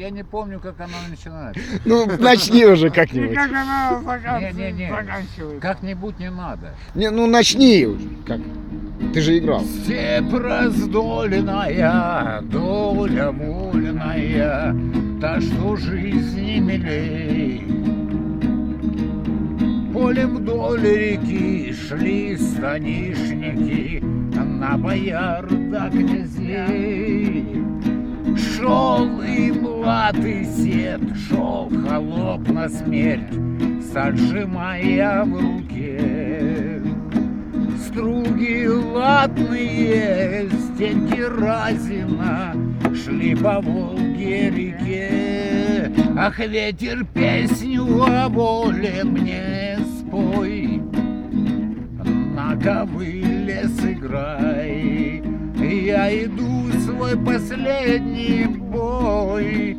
Я не помню, как она начинается. Ну, начни уже И как-нибудь. как она Не-не-не. заканчивается. Как-нибудь не надо. Не, ну начни уже. Как? Ты же играл. Степь раздольная, доля вольная, та, что жизни милей. Полем вдоль реки шли станишники на бояр да князей. Шел и млад и сед, шел холоп на смерть, сожимая в руке. Струги латные, стенки разина шли по Волге реке. Ах, ветер, песню о воле мне спой, на ковыле сыграй. Я иду свой последний бой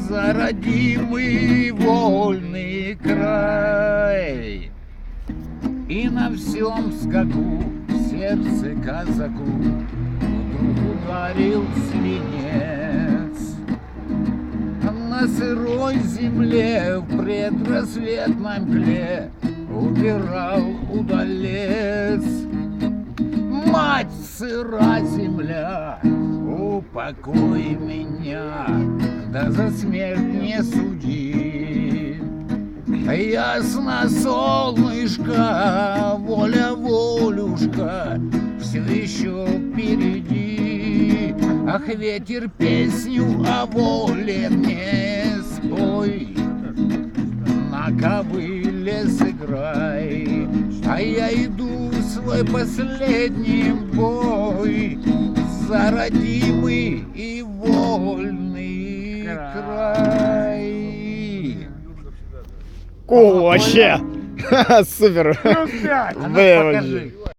за родимый вольный край. И на всем скаку в сердце казаку вдруг ударил свинец. На сырой земле в предрассветном мгле убирал удалец. Мать, сыра земля, упокой меня, да за смерть не суди. Ясно, солнышко, воля, волюшка, все еще впереди. Ах, ветер, песню о воле мне спой, на ковыле сыграй. А я иду в свой последний бой за родимый и вольный край. О, вообще! Супер! Плюс 5. А ну Выводи. покажи.